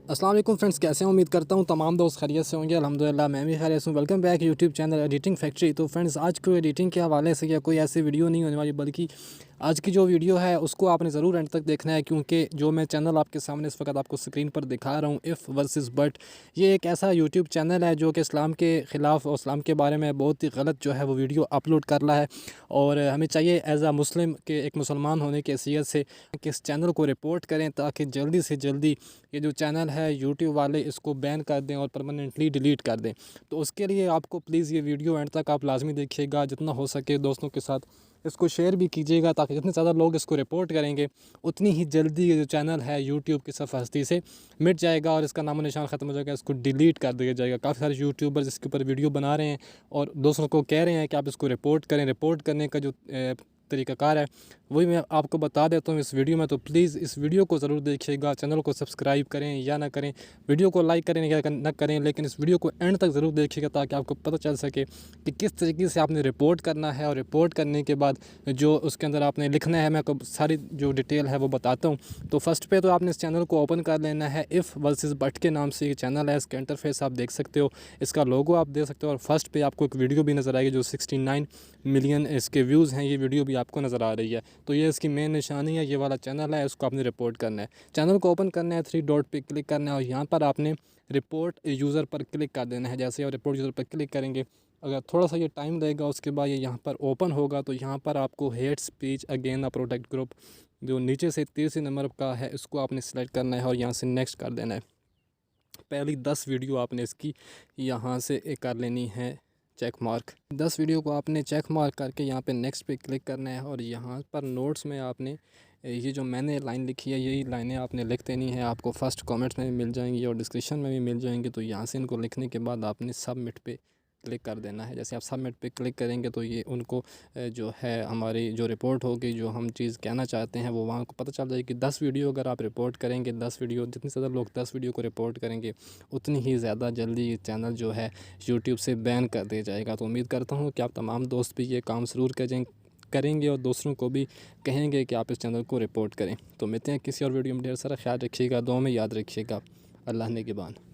अस्सलाम वालेकुम फ्रेंड्स, कैसे हैं? उम्मीद करता हूँ तमाम दोस्त खैरियत से होंगे। अल्हम्दुलिल्लाह मैं भी खैरियत से हूँ। Welcome back YouTube channel editing factory. तो फ्रेंड्स, आज को एडिटिंग के हवाले से या कोई ऐसी वीडियो नहीं होने वाली, बल्कि आज की जो वीडियो है उसको आपने ज़रूर एंड तक देखना है, क्योंकि जो मैं चैनल आपके सामने इस वक्त आपको स्क्रीन पर दिखा रहा हूँ, इफ़ वर्सेस बट, ये एक ऐसा यूट्यूब चैनल है जो कि इस्लाम के ख़िलाफ़ और इस्लाम के बारे में बहुत ही गलत जो है वो वीडियो अपलोड कर रहा है। और हमें चाहिए एज़ आ मुस्लिम के एक मुसलमान होने की हैसियत से कि इस चैनल को रिपोर्ट करें, ताकि जल्दी से जल्दी ये जो चैनल है यूट्यूब वाले इसको बैन कर दें और परमानेंटली डिलीट कर दें। तो उसके लिए आपको प्लीज़ ये वीडियो एंड तक आप लाजमी देखिएगा, जितना हो सके दोस्तों के साथ इसको शेयर भी कीजिएगा, ताकि जितने ज़्यादा लोग इसको रिपोर्ट करेंगे उतनी ही जल्दी ये जो चैनल है यूट्यूब की सफ़ से मिट जाएगा और इसका नामो निशान ख़त्म हो जाएगा, इसको डिलीट कर दिया जाएगा। काफ़ी सारे यूट्यूबर्स इसके ऊपर वीडियो बना रहे हैं और दूसरों को कह रहे हैं कि आप इसको रिपोर्ट करें। रिपोर्ट करने का जो तरीक़ाकार है वही मैं आपको बता देता हूँ इस वीडियो में। तो प्लीज़ इस वीडियो को ज़रूर देखिएगा, चैनल को सब्सक्राइब करें या ना करें, वीडियो को लाइक करें या ना करें, लेकिन इस वीडियो को एंड तक ज़रूर देखिएगा, ताकि आपको पता चल सके कि किस तरीके से आपने रिपोर्ट करना है। और रिपोर्ट करने के बाद जो उसके अंदर आपने लिखना है, मैं आपको सारी जो डिटेल है वो बताता हूँ। तो फर्स्ट पे तो आपने इस चैनल को ओपन कर लेना है। इफ़ वर्सेस बट के नाम से ये चैनल है, इसका इंटरफेस आप देख सकते हो, इसका लोगो आप देख सकते हो, और फर्स्ट पे आपको एक वीडियो भी नज़र आएगी जो 69 मिलियन इसके व्यूज़ हैं। ये वीडियो भी आपको नज़र आ रही है। तो ये इसकी मेन निशानी है, ये वाला चैनल है, इसको आपने रिपोर्ट करना है। चैनल को ओपन करना है, 3 डॉट पे क्लिक करना है और यहाँ पर आपने रिपोर्ट यूज़र पर क्लिक कर देना है। जैसे आप रिपोर्ट यूज़र पर क्लिक करेंगे, अगर थोड़ा सा ये टाइम लगेगा, उसके बाद ये यहाँ पर ओपन होगा। तो यहाँ पर आपको hate speech again a protect group, जो नीचे से तीसरे नंबर का है, इसको आपने सेलेक्ट करना है और यहाँ से नेक्स्ट कर देना है। पहली 10 वीडियो आपने इसकी यहाँ से कर लेनी है चेक मार्क। 10 वीडियो को आपने चेक मार्क करके यहाँ पे नेक्स्ट पे क्लिक करना है और यहाँ पर नोट्स में आपने ये जो मैंने लाइन लिखी है, यही लाइनें आपने लिख देनी है। आपको फर्स्ट कमेंट्स में भी मिल जाएंगी और डिस्क्रिप्शन में भी मिल जाएंगी। तो यहाँ से इनको लिखने के बाद आपने सबमिट पे क्लिक कर देना है। जैसे आप सबमिट पे क्लिक करेंगे तो ये उनको जो है हमारी जो रिपोर्ट होगी, जो हम चीज़ कहना चाहते हैं, वो वहाँ को पता चल जाएगी कि 10 वीडियो अगर आप रिपोर्ट करेंगे, 10 वीडियो, जितने ज़्यादा लोग 10 वीडियो को रिपोर्ट करेंगे उतनी ही ज़्यादा जल्दी चैनल जो है यूट्यूब से बैन कर दिया जाएगा। तो उम्मीद करता हूँ कि आप तमाम दोस्त भी ये काम ज़रूर करेंगे और दूसरों को भी कहेंगे कि आप इस चैनल को रिपोर्ट करें। तो मिलते हैं किसी और वीडियो में। ढेर सारा ख्याल रखिएगा, दुआ में याद रखिएगा। अल्लाह ने के बाद।